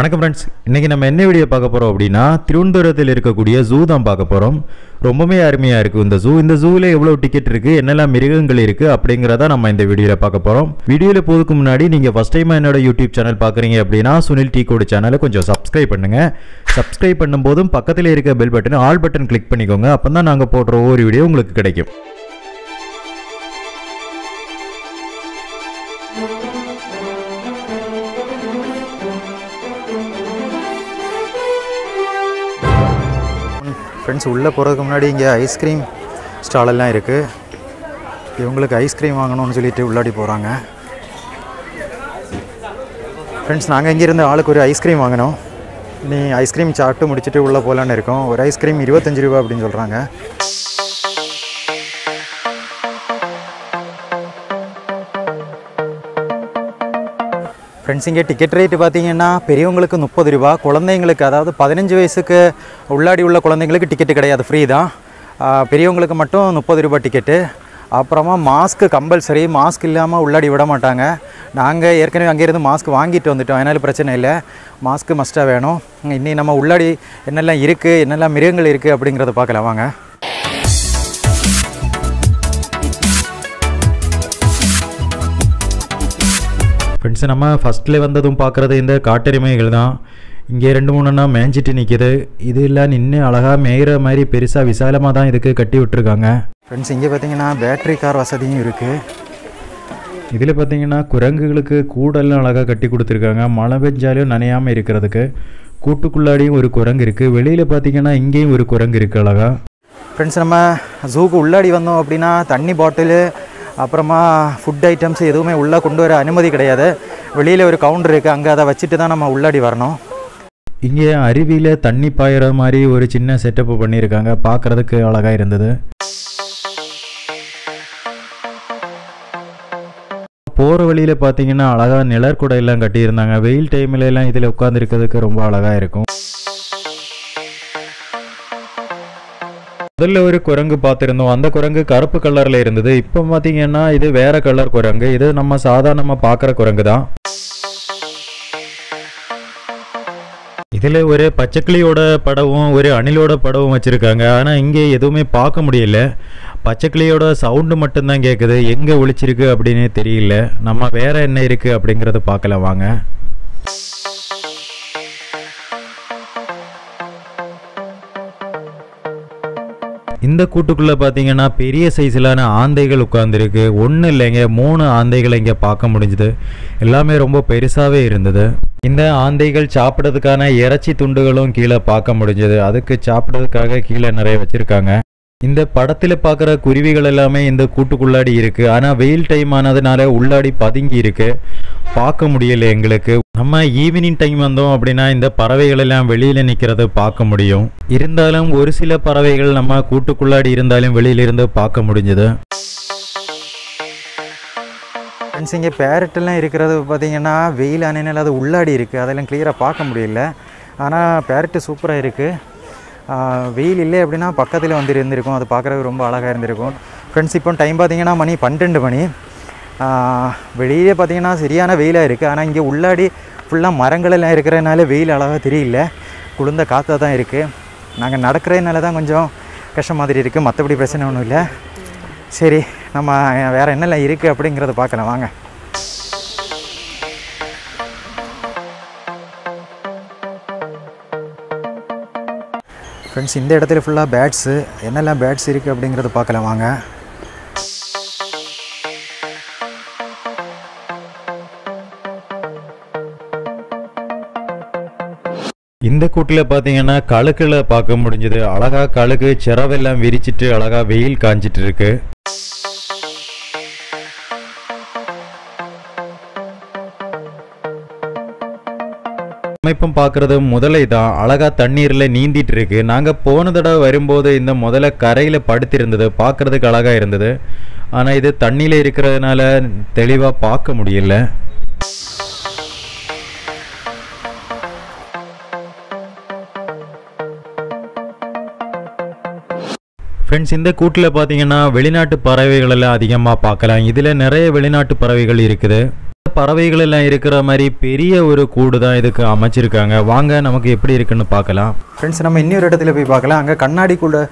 வணக்கம் ஃப்ரெண்ட்ஸ், இன்றைக்கி நம்ம என்ன வீடியோ பார்க்க போகிறோம் அப்படின்னா திருவனந்தபுரத்தில் இருக்கக்கூடிய ஜூ தான் பார்க்க போகிறோம். ரொம்பவே அருமையாக இருக்குது இந்த ஜூவில் எவ்வளோ டிக்கெட் இருக்குது, என்னெல்லாம் மிருகங்கள் இருக்குது அப்படிங்கிறத நம்ம இந்த வீடியோவில் பார்க்க போகிறோம். வீடியோவில் போகிறதுக்கு முன்னாடி நீங்கள் ஃபஸ்ட் டைம் என்னோட யூடியூப் சேனல் பார்க்குறீங்க அப்படின்னா சுனில் டீ கோடு சேனலை கொஞ்சம் சப்ஸ்கிரைப் பண்ணுங்கள். சப்ஸ்கிரைப் பண்ணும்போதும் பக்கத்தில் இருக்க bell button all button click பண்ணிக்கோங்க. அப்போ தான் நாங்கள் போடுற ஒவ்வொரு வீடியோ உங்களுக்கு கிடைக்கும். ஃப்ரெண்ட்ஸ், உள்ளே போகிறதுக்கு முன்னாடி இங்கே ஐஸ்கிரீம் ஸ்டாலெல்லாம் இருக்குது. இவங்களுக்கு ஐஸ்கிரீம் வாங்கணும்னு சொல்லிட்டு உள்ளாடி போகிறாங்க. ஃப்ரெண்ட்ஸ், நாங்கள் இங்கேருந்து ஆளுக்கு ஒரு ஐஸ்கிரீம் வாங்கினோம். நீ ஐஸ்கிரீம் சாப்பிட்டு முடிச்சுட்டு உள்ளே போகலான்னு இருக்கோம். ஒரு ஐஸ்கிரீம் 25 ரூபா அப்படின்னு சொல்கிறாங்க. ஃப்ரெண்ட்ஸ், இங்கே டிக்கெட் ரேட்டு பார்த்தீங்கன்னா பெரியவங்களுக்கு 30 ரூபா, குழந்தைங்களுக்கு அதாவது 15 வயசுக்கு உள்ளாடி உள்ள குழந்தைங்களுக்கு டிக்கெட்டு கிடையாது, ஃப்ரீ தான். பெரியவங்களுக்கு மட்டும் 30 ரூபா டிக்கெட்டு. அப்புறமா மாஸ்க்கு கம்பல்சரி, மாஸ்க் இல்லாமல் உள்ளாடி விட மாட்டாங்க. நாங்கள் ஏற்கனவே அங்கேருந்து மாஸ்க் வாங்கிட்டு வந்துட்டோம், அதனால் பிரச்சனை இல்லை. மாஸ்க்கு மஸ்ட்டாக வேணும். இன்னி நம்ம உள்ளாடி என்னெல்லாம் இருக்குது, என்னெல்லாம் மிருகங்கள் இருக்குது அப்படிங்கிறத பார்க்கலாம் வாங்க. ஃப்ரெண்ட்ஸ், நம்ம ஃபஸ்ட்டில் வந்ததும் பார்க்குறது இந்த காட்டெருமைகள் தான். இங்கே 2-3 மேய்ஞ்சிட்டு நிற்கிது. இது எல்லாம் நின்று அழகாக மேய்கிற மாதிரி பெருசாக விசாலமாக தான் இதுக்கு கட்டி விட்டுருக்காங்க. ஃப்ரெண்ட்ஸ், இங்கே பார்த்தீங்கன்னா பேட்ரி கார் வசதியும் இருக்குது. இதில் பார்த்தீங்கன்னா குரங்குகளுக்கு கூடெல்லாம் அழகாக கட்டி கொடுத்துருக்காங்க, மழை பெஞ்சாலும் நனையாமல் இருக்கிறதுக்கு. கூட்டுக்குள்ளாடியும் ஒரு குரங்கு இருக்குது. வெளியில் பார்த்தீங்கன்னா இங்கேயும் ஒரு குரங்கு இருக்குது அழகாக. ஃப்ரெண்ட்ஸ், நம்ம ஜூக்கு உள்ளாடி வந்தோம் அப்படின்னா தண்ணி பாட்டிலு அப்புறமா ஃபுட் ஐட்டம்ஸ் எதுவுமே உள்ளே கொண்டு வர அனுமதி கிடையாது. வெளியில் ஒரு கவுண்டர் இருக்குது, அங்கே அதை வச்சுட்டு தான் நம்ம உள்ளாடி வரணும். இங்கே அருவியில் தண்ணி பாயிற மாதிரி ஒரு சின்ன செட்டப்பு பண்ணியிருக்காங்க, பார்க்குறதுக்கு அழகாக இருந்தது. போகிற வழியில் பார்த்தீங்கன்னா அழகாக நிழற்குடையெல்லாம் கட்டியிருந்தாங்க. வெயில் டைம்லலாம் இதில் உட்காந்துருக்கிறதுக்கு ரொம்ப அழகாக இருக்கும். முதல்ல ஒரு குரங்கு பார்த்துருந்தோம். அந்த குரங்கு கருப்பு கலரில் இருந்தது. இப்போ பார்த்தீங்கன்னா இது வேறு கலர் குரங்கு. இது நம்ம சாதாரணமாக பார்க்குற குரங்கு தான். இதில் ஒரு பச்சைக்கிளியோட படமும் ஒரு அணிலோட படமும் வச்சுருக்காங்க. ஆனால் இங்கே எதுவுமே பார்க்க முடியல. பச்சைக்கிளியோட சவுண்டு மட்டும்தான் கேட்குது. எங்கே ஒழிச்சிருக்கு அப்படின்னு தெரியல. நம்ம வேறு என்ன இருக்குது அப்படிங்கிறத பார்க்கலாம் வாங்க. இந்த கூட்டுக்குள்ளே பார்த்தீங்கன்னா பெரிய சைஸிலான ஆந்தைகள் உட்காந்துருக்கு. ஒன்றும் இல்லைங்க, 3 ஆந்தைகளை இங்கே பார்க்க முடிஞ்சுது. எல்லாமே ரொம்ப பெருசாகவே இருந்தது. இந்த ஆந்தைகள் சாப்பிட்றதுக்கான இறைச்சி துண்டுகளும் கீழே பார்க்க முடிஞ்சது. அதுக்கு சாப்பிட்றதுக்காக கீழே நிறைய வச்சுருக்காங்க. இந்த படத்தில் பார்க்குற குருவிகள் எல்லாமே இந்த கூட்டுக்குள்ளாடி இருக்குது. ஆனால் வெயில் டைம் ஆனதுனால உள்ளாடி பதுங்கி இருக்குது, பார்க்க முடியல எங்களுக்கு. நம்ம ஈவினிங் டைம் வந்தோம் அப்படின்னா இந்த பறவைகள் எல்லாம் வெளியில் நிற்கிறத பார்க்க முடியும். இருந்தாலும் ஒரு சில பறவைகள் நம்ம கூட்டுக்குள்ளாடி இருந்தாலும் வெளியிலிருந்து பார்க்க முடிஞ்சது. ஃப்ரெண்ட்ஸ், இங்கே பேரட்டெல்லாம் இருக்கிறது பார்த்தீங்கன்னா வெயில் அணையினால் அது உள்ளாடி இருக்குது, அதெல்லாம் கிளியராக பார்க்க முடியல. ஆனால் பேரட்டு சூப்பராக இருக்குது. வெயில் இல்லை அப்படின்னா பக்கத்தில் வந்து இருந்திருக்கும், அது பார்க்குறதுக்கு ரொம்ப அழகாக இருந்திருக்கும். ஃப்ரெண்ட்ஸ், இப்போ டைம் பார்த்தீங்கன்னா மணி 12 மணி. வெளியே பார்த்தீங்கன்னா சரியான வெயிலாக இருக்குது. ஆனால் இங்கே உள்ளாடி ஃபுல்லாக மரங்களெல்லாம் இருக்கிறதுனால வெயில் அழகாக தெரியல, குளிர்ந்த காற்றாக தான் இருக்குது. நாங்கள் நடக்கிறதுனால தான் கொஞ்சம் கஷ்டம் மாதிரி இருக்குது, மற்றபடி பிரச்சனை ஒன்றும் இல்லை. சரி, நம்ம வேறு என்னெல்லாம் இருக்குது அப்படிங்கிறத பார்க்கலாம் வாங்க. ஃப்ரெண்ட்ஸ், இந்த இடத்துல ஃபுல்லாக பேட்ஸு, என்னெல்லாம் பேட்ஸ் இருக்குது அப்படிங்கிறத பார்க்கலாம் வாங்க. இந்த கூட்டில் பார்த்தீங்கன்னா கழுக்குல பார்க்க முடிஞ்சது. அழகாக கழுகு சிறவெல்லாம் விரிச்சிட்டு அழகாக வெயில் காஞ்சிட்டு இருக்கு. இப்போ பார்க்குறது முதலை தான். அழகாக தண்ணீரில் நீந்திட்டு இருக்கு. நாங்கள் போன தடவை வரும்போது இந்த முதலை கரையில் படுத்திருந்தது, பார்க்குறதுக்கு அழகாக இருந்தது. ஆனால் இது தண்ணியில் இருக்கிறதுனால தெளிவாக பார்க்க முடியல. ஃப்ரெண்ட்ஸ், இந்த கூட்டில் பார்த்தீங்கன்னா வெளிநாட்டு பறவைகள் எல்லாம் அதிகமாக பார்க்கலாம். இதில் நிறைய வெளிநாட்டு பறவைகள் இருக்குது. பறவைகள் எல்லாம் இருக்கிற மாதிரி பெரிய ஒரு கூடு தான் இதுக்கு அமைச்சிருக்காங்க. வாங்க நமக்கு எப்படி இருக்குன்னு பார்க்கலாம். ஃப்ரெண்ட்ஸ், நம்ம இன்னொரு இடத்துல போய் பார்க்கலாம். அங்கே கண்ணாடிக்குள்ளே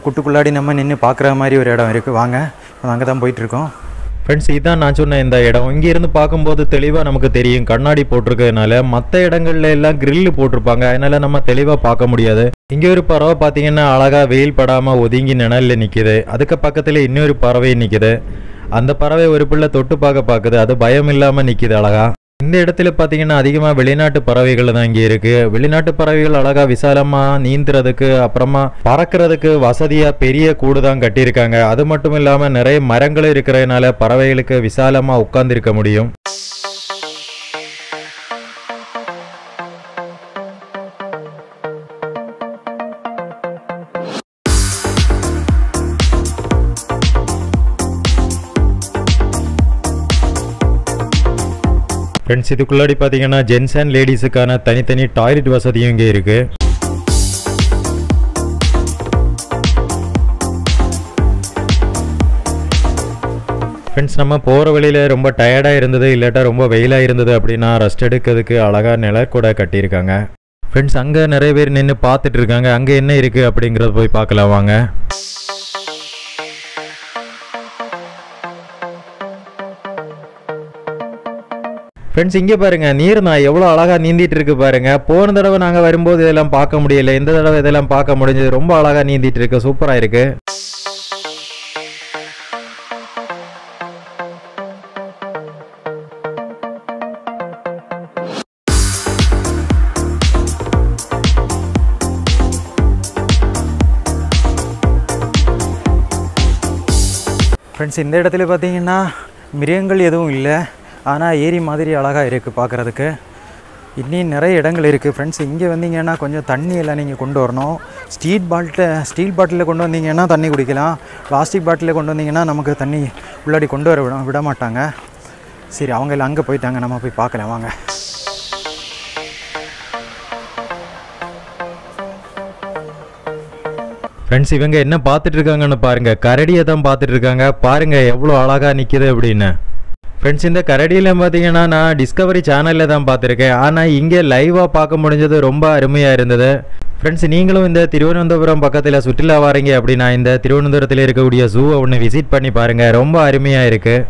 குட்டுக்குள்ளாடி நம்ம நின்று பார்க்குற மாதிரி ஒரு இடம் இருக்குது. வாங்க, அங்கே தான் போயிட்டுருக்கோம். ஃப்ரெண்ட்ஸ், இதுதான் நான் சொன்ன இந்த இடம். இங்கேருந்து பார்க்கும்போது தெளிவாக நமக்கு தெரியும். கண்ணாடி போட்டிருக்கிறதுனால மற்ற இடங்கள்ல எல்லாம் கிரில் போட்டிருப்பாங்க, அதனால நம்ம தெளிவாக பார்க்க முடியாது. இங்கே ஒரு பறவை பார்த்தீங்கன்னா அழகாக வெயில் படாமல் ஒதுங்கி நிழலில் நிற்கிது. அதுக்கு பக்கத்தில் இன்னொரு பறவை நிற்கிது. அந்த பறவை ஒரு பிள்ளை தொட்டு பார்க்குது. அது பயம் இல்லாமல் நிற்கிது அழகா. இந்த இடத்துல பார்த்தீங்கன்னா அதிகமாக வெளிநாட்டு பறவைகள் தான் இங்கே இருக்குது. வெளிநாட்டு பறவைகள் அழகாக விசாலமாக நீந்துறதுக்கு அப்புறமா பறக்கிறதுக்கு வசதியாக பெரிய கூடு தான் கட்டியிருக்காங்க. அது மட்டும் இல்லாமல் நிறைய மரங்களும் இருக்கிறதுனால பறவைகளுக்கு விசாலமாக உட்கார்ந்திருக்க முடியும். ஃப்ரெண்ட்ஸ், இதுக்குள்ளாடி பார்த்தீங்கன்னா ஜென்ஸ் அண்ட் லேடிஸுக்கான தனித்தனி டாய்லெட் வசதியும் இங்கே இருக்குது. ஃப்ரெண்ட்ஸ், நம்ம போகிற வழியில் ரொம்ப டயர்டாக இருந்தது, இல்லாட்டா ரொம்ப வெயிலாக இருந்தது அப்படின்னா ரெஸ்ட் எடுக்கிறதுக்கு அழகாக நிழற்கூட கட்டியிருக்காங்க. ஃப்ரெண்ட்ஸ், அங்கே நிறைய பேர் நின்று பார்த்துட்டு இருக்காங்க. அங்கே என்ன இருக்குது அப்படிங்கிறத போய் பார்க்கலாம் வாங்க. ஃப்ரெண்ட்ஸ், இங்கே பாருங்கள், நீர் நான் எவ்வளோ அழகாக நீந்திட்டு இருக்கு பாருங்கள். போன தடவை நாங்கள் வரும்போது இதெல்லாம் பார்க்க முடியல, இந்த தடவை இதெல்லாம் பார்க்க முடிஞ்சது. ரொம்ப அழகாக நீந்திட்டு இருக்கு, சூப்பராக இருக்கு. ஃப்ரெண்ட்ஸ், இந்த இடத்துல பார்த்தீங்கன்னா மிருகங்கள் எதுவும் இல்லை, ஆனால் ஏரி மாதிரி அழகாக இருக்குது பார்க்குறதுக்கு. இன்னும் நிறைய இடங்கள் இருக்குது. ஃப்ரெண்ட்ஸ், இங்கே வந்தீங்கன்னா கொஞ்சம் தண்ணி எல்லாம் நீங்கள் கொண்டு வரணும். ஸ்டீல் பாட்டிலில் கொண்டு வந்தீங்கன்னா தண்ணி குடிக்கலாம். பிளாஸ்டிக் பாட்டிலில் கொண்டு வந்தீங்கன்னா நமக்கு தண்ணி உள்ளாடி கொண்டு வர விட மாட்டாங்க. சரி, அவங்க எல்லாம் அங்கே போயிட்டாங்க, நம்ம போய் பார்க்கலாம் வாங்க. ஃப்ரெண்ட்ஸ், இவங்க என்ன பார்த்துட்டு இருக்காங்கன்னு பாருங்கள். கரடியை தான் பார்த்துட்டு இருக்காங்க. பாருங்கள் எவ்வளோ அழகாக நிற்கிது அப்படின்னு. ஃப்ரெண்ட்ஸ், இந்த கரடியில் பார்த்தீங்கன்னா நான் டிஸ்கவரி சேனலில் தான் பார்த்துருக்கேன், ஆனால் இங்கே லைவாக பார்க்க முடிஞ்சது ரொம்ப அருமையாக இருந்தது. ஃப்ரெண்ட்ஸ், நீங்களும் இந்த திருவனந்தபுரம் பக்கத்தில் சுற்றுலா வாரீங்க அப்படின்னா இந்த திருவனந்தபுரத்தில் இருக்கக்கூடிய ஜூவை ஒன்று விசிட் பண்ணி பாருங்கள், ரொம்ப அருமையாக இருக்குது.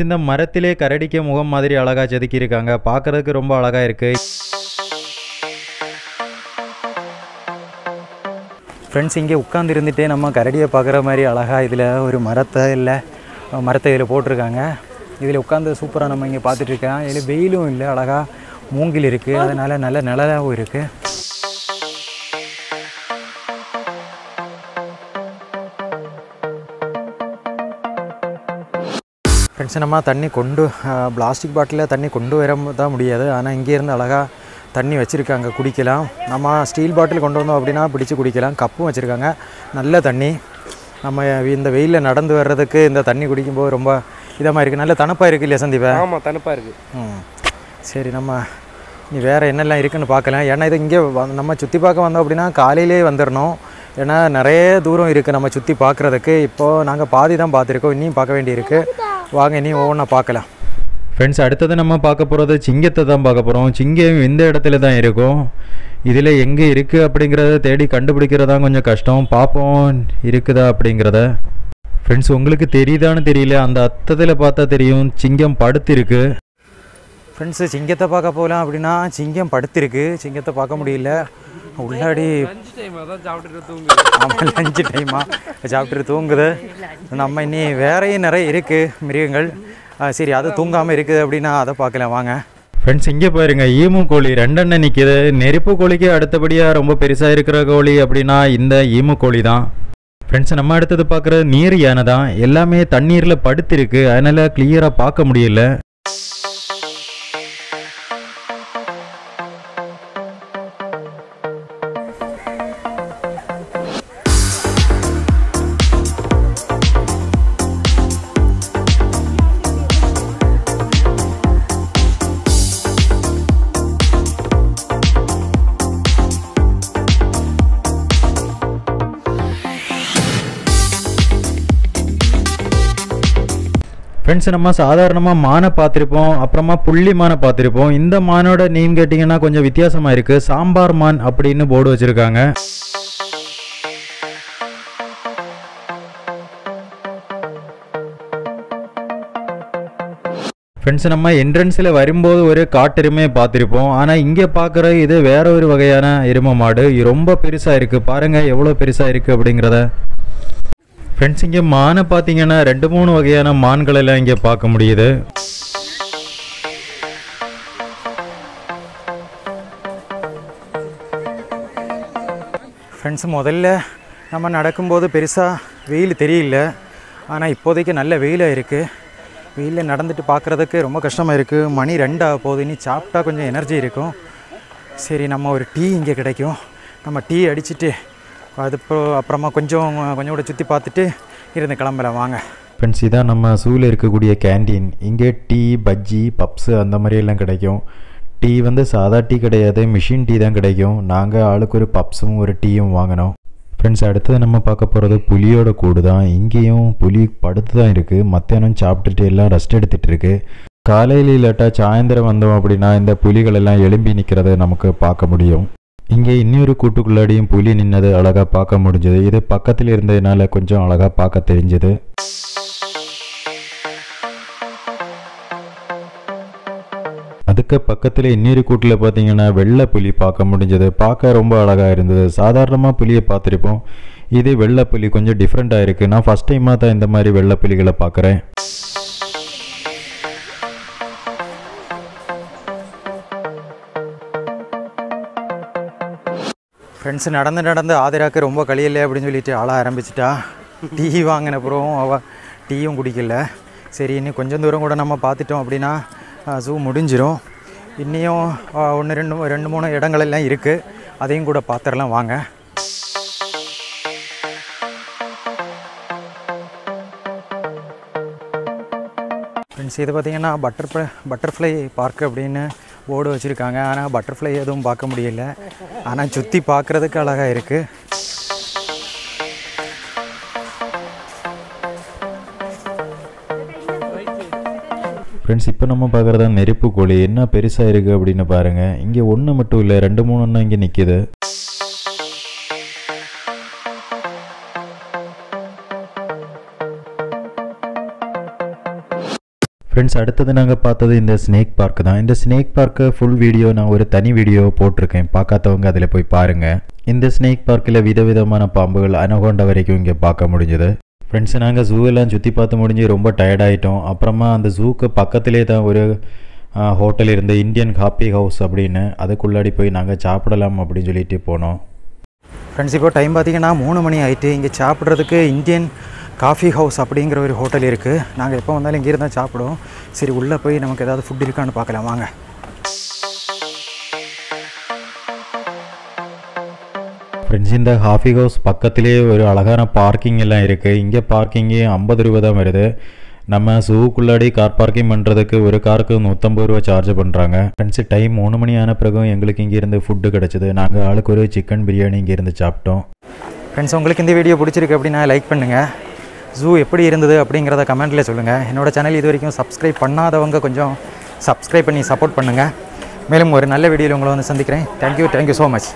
இந்த மரத்திலே கரடிக்க முகம் மாதிரி அழகாக செதுக்கியிருக்காங்க, பார்க்குறதுக்கு ரொம்ப அழகாக இருக்குது. ஃப்ரெண்ட்ஸ், இங்கே உட்காந்து இருந்துகிட்டே நம்ம கரடியை பார்க்குற மாதிரி அழகாக இதில் ஒரு மரத்தை இதில் போட்டிருக்காங்க. இதில் உட்காந்து சூப்பராக நம்ம இங்கே பார்த்துட்ருக்கோம். இதில் வெயிலும் இல்லை, அழகாக மூங்கில் இருக்குது, அதனால் நல்ல நிழலாகவும் இருக்குது. ஃப்ரெண்ட்ஸ், நம்ம தண்ணி பிளாஸ்டிக் பாட்டிலில் தண்ணி கொண்டு வர தான் முடியாது, ஆனால் இங்கேருந்து அழகாக தண்ணி வச்சுருக்காங்க, குடிக்கலாம். நம்ம ஸ்டீல் பாட்டில் கொண்டு வந்தோம் அப்படின்னா பிடிச்சி குடிக்கலாம். கப்பும் வச்சுருக்காங்க, நல்ல தண்ணி. நம்ம இந்த வெயிலில் நடந்து வர்றதுக்கு இந்த தண்ணி குடிக்கும்போது ரொம்ப இதமாக இருக்குது, நல்ல தணுப்பாக இருக்குது இல்லையா சந்தீபா? ஆமாம், தணுப்பாக இருக்குது. சரி, நம்ம நீ வேறு என்னெல்லாம் இருக்குதுன்னு பார்க்கலாம். ஏன்னா இது இங்கே நம்ம சுற்றி பார்க்க வந்தோம் அப்படின்னா காலையிலே வந்துடணும், ஏன்னா நிறைய தூரம் இருக்குது நம்ம சுற்றி பார்க்குறதுக்கு. இப்போது நாங்கள் பாதி தான் பார்த்துருக்கோம், இன்னும் பார்க்க வேண்டியிருக்கு. வாங்க, நீ ஒவ்வொன்றா பார்க்கலாம். ஃப்ரெண்ட்ஸ், அடுத்தது நம்ம பார்க்க போகிறது சிங்கத்தை தான் பார்க்க போகிறோம். சிங்கம் இந்த இடத்துல தான் இருக்கும். இதில் எங்கே இருக்குது அப்படிங்கிறத தேடி கண்டுபிடிக்கிறதா கொஞ்சம் கஷ்டம். பார்ப்போம் இருக்குதா அப்படிங்கிறத. ஃப்ரெண்ட்ஸ், உங்களுக்கு தெரியுதான்னு தெரியல, அந்த அர்த்தத்தில் பார்த்தா தெரியும், சிங்கம் படுத்திருக்கு. ஃப்ரெண்ட்ஸு, சிங்கத்தை பார்க்க போகலாம் அப்படின்னா சிங்கம் படுத்திருக்கு, சிங்கத்தை பார்க்க முடியல. உள்ளாடி ஆமாம், லஞ்சு டைமாக சாப்பிட்டு தூங்குது. நம்ம இன்னி வேறையும் நிறைய இருக்குது மிருகங்கள். சரி, அது தூங்காமல் இருக்குது அப்படின்னா அதை பார்க்கலாம் வாங்க. ஃப்ரெண்ட்ஸ், இங்கே பாருங்க, ஈமு கோழி ரெண்டெண்ணெய் நிற்கிது. நெருப்பு கோழிக்கு அடுத்தபடியாக ரொம்ப பெருசாக இருக்கிற கோழி அப்படின்னா இந்த ஈமு கோழி தான். ஃப்ரெண்ட்ஸ், நம்ம அடுத்தது பார்க்குற நீர் யானை தான். எல்லாமே தண்ணீரில் படுத்திருக்கு, அதனால் கிளியராக பார்க்க முடியல. ஃப்ரெண்ட்ஸ், நம்ம சாதாரணமாக மானை பார்த்துருப்போம், அப்புறமா புள்ளி மானை பார்த்துருப்போம். இந்த மானோட நேம் கேட்டிங்கன்னா கொஞ்சம் வித்தியாசமாக இருக்குது. சாம்பார் மான் அப்படின்னு போர்டு வச்சுருக்காங்க. ஃப்ரெண்ட்ஸ், நம்ம என்ட்ரன்ஸில் வரும்போது ஒரு காட்டெருமையை பார்த்துருப்போம். ஆனால் இங்கே பார்க்குற இது வேற ஒரு வகையான எருமை மாடு. இது ரொம்ப பெருசாக இருக்குது. பாருங்கள் எவ்வளோ பெருசாக இருக்குது அப்படிங்கிறத. ஃப்ரெண்ட்ஸ், இங்கே மானை பார்த்தீங்கன்னா 2-3 வகையான மான்கள் எல்லாம் இங்கே பார்க்க முடியுது. ஃப்ரெண்ட்ஸ், முதல்ல நம்ம நடக்கும்போது பெருசாக வெயில் தெரியல. ஆனால் இப்போதைக்கு நல்ல வெயிலாக இருக்குது. வெயிலில் நடந்துட்டு பார்க்குறதுக்கு ரொம்ப கஷ்டமாக இருக்குது. மணி 2 ஆக போகுது. இனி சாப்பிட்டா கொஞ்சம் எனர்ஜி இருக்கும். சரி, நம்ம ஒரு டீ இங்கே கிடைக்கும். நம்ம டீ அடிச்சுட்டு அப்புறமா கொஞ்சம் கூட சுற்றி பார்த்துட்டு இருந்து கிளம்பலாம் வாங்க. ஃப்ரெண்ட்ஸ், இதான் நம்ம சூவில் இருக்கக்கூடிய கேண்டீன். இங்கே டீ, பஜ்ஜி, பப்ஸு அந்த மாதிரியெல்லாம் கிடைக்கும். டீ வந்து சாதா டீ கிடையாது, மிஷின் டீ தான் கிடைக்கும். நாங்கள் ஆளுக்கு ஒரு பப்ஸும் ஒரு டீயும் வாங்கினோம். ஃப்ரெண்ட்ஸ், அடுத்தது நம்ம பார்க்க போகிறது புலியோட கூடு தான். இங்கேயும் புலி படுத்து தான் இருக்குது. மத்தியானம் சாப்பிட்டுட்டு எல்லாம் ரெஸ்ட் எடுத்துகிட்டு இருக்குது. காலையில் இல்லாட்டா சாயந்தரம் வந்தோம் அப்படின்னா இந்த புலிகள் எல்லாம் எழும்பி நிற்கிறத நமக்கு பார்க்க முடியும். இங்கே இன்னொரு கூட்டுக்குள்ளாடியும் புலி நின்னது அழகாக பார்க்க முடிஞ்சது. இது பக்கத்தில் இருந்ததுனால கொஞ்சம் அழகாக பார்க்க தெரிஞ்சது. அதுக்கு பக்கத்தில் இன்னொரு கூட்டில் பார்த்தீங்கன்னா வெள்ளை புலி பார்க்க முடிஞ்சது. பார்க்க ரொம்ப அழகாக இருந்தது. சாதாரணமாக புலியை பார்த்துருப்போம். இது வெள்ளை புலி கொஞ்சம் டிஃப்ரெண்ட்டாக இருக்குது. நான் ஃபஸ்ட் டைமாக தான் இந்த மாதிரி வெள்ளை புலிகளை பார்க்குறேன். ஃப்ரெண்ட்ஸ், நடந்து ஆதிராக்கு ரொம்ப களியில்லை அப்படின்னு சொல்லிட்டு ஆள ஆரம்பிச்சிட்டா. டீ வாங்கின அப்புறம் அவள் டீயும் குடிக்கல. சரி, இன்னும் கொஞ்சம் தூரம் கூட நம்ம பார்த்துட்டோம் அப்படின்னா ஜூ முடிஞ்சிடும். இன்னியும் 1-2-3 இடங்களெல்லாம் இருக்குது. அதையும் கூட பார்த்துடலாம் வாங்க. ஃப்ரெண்ட்ஸ், இது பார்த்திங்கன்னா பட்டர்ஃப்ளை பார்க் அப்படின்னு போர்டு வச்சுருக்காங்க. ஆனால் பட்டர்ஃப்ளை எதுவும் பார்க்க முடியல. ஆனால் சுற்றி பார்க்குறதுக்கு அழகாக இருக்குது. ஃப்ரெண்ட்ஸ், இப்போ நம்ம பார்க்குறதா நெருப்பு கோழி. என்ன பெருசாக இருக்குது அப்படின்னு பாருங்கள். இங்கே ஒன்று மட்டும் இல்லை, 2-3 இங்கே நிற்கிது. ஃப்ரெண்ட்ஸ், அடுத்தது நாங்கள் பார்த்தது இந்த ஸ்னேக் பார்க் தான். இந்த ஸ்னேக் பார்க்கு ஃபுல் வீடியோ நான் ஒரு தனி வீடியோ போட்டிருக்கேன். பார்க்காதவங்க அதில் போய் பாருங்கள். இந்த ஸ்னேக் பார்க்கில் விதவிதமான பாம்புகள் அனகோண்டா வரைக்கும் இங்கே பார்க்க முடிஞ்சது. ஃப்ரெண்ட்ஸ், நாங்கள் ஜூ எல்லாம் சுற்றி பார்த்து முடிஞ்சு ரொம்ப டயர்டாயிட்டோம். அப்புறமா அந்த ஜூக்கு பக்கத்திலே தான் ஒரு ஹோட்டல் இருந்த இந்தியன் காஃபி ஹவுஸ் அப்படின்னு, அதுக்குள்ளாடி போய் நாங்கள் சாப்பிடலாம் அப்படின்னு சொல்லிட்டு போனோம். ஃப்ரெண்ட்ஸ், இப்போ டைம் பார்த்திங்கன்னா 3 மணி ஆகிட்டு. இங்கே சாப்பிட்றதுக்கு இந்தியன் காஃபி ஹவுஸ் அப்படிங்கிற ஒரு ஹோட்டல் இருக்குது. நாங்கள் எப்போ வந்தாலும் இங்கே இருந்தால் சாப்பிடுவோம். சரி, உள்ளே போய் நமக்கு ஏதாவது ஃபுட் இருக்கான்னு பார்க்கலாம் வாங்க. ஃப்ரெண்ட்ஸ், இந்த காஃபி ஹவுஸ் பக்கத்திலே ஒரு அழகான பார்க்கிங் எல்லாம் இருக்குது. இங்கே பார்க்கிங்கே 50 ரூபா தான் வருது. நம்ம ஜூக்குள்ளாடி கார் பார்க்கிங் பண்ணுறதுக்கு ஒரு காருக்கு 150 ரூபா சார்ஜ் பண்ணுறாங்க. ஃப்ரெண்ட்ஸ், டைம் 3 மணி ஆன பிறகும் எங்களுக்கு இங்கேருந்து ஃபுட்டு கிடச்சிது. நாங்கள் ஆளுக்கு ஒரு சிக்கன் பிரியாணி இங்கேருந்து சாப்பிட்டோம். ஃப்ரெண்ட்ஸ், உங்களுக்கு இந்த வீடியோ பிடிச்சிருக்கு அப்படின்னா லைக் பண்ணுங்கள். ஜூ எப்படி இருந்தது அப்படிங்கிறத கமெண்ட்டில் சொல்லுங்கள். என்னோடய சேனல் இது வரைக்கும் சப்ஸ்கிரைப் பண்ணாதவங்க கொஞ்சம் சப்ஸ்கிரைப் பண்ணி சப்போர்ட் பண்ணுங்கள். மேலும் ஒரு நல்ல வீடியோவில் உங்களை வந்து சந்திக்கிறேன். Thank you so much.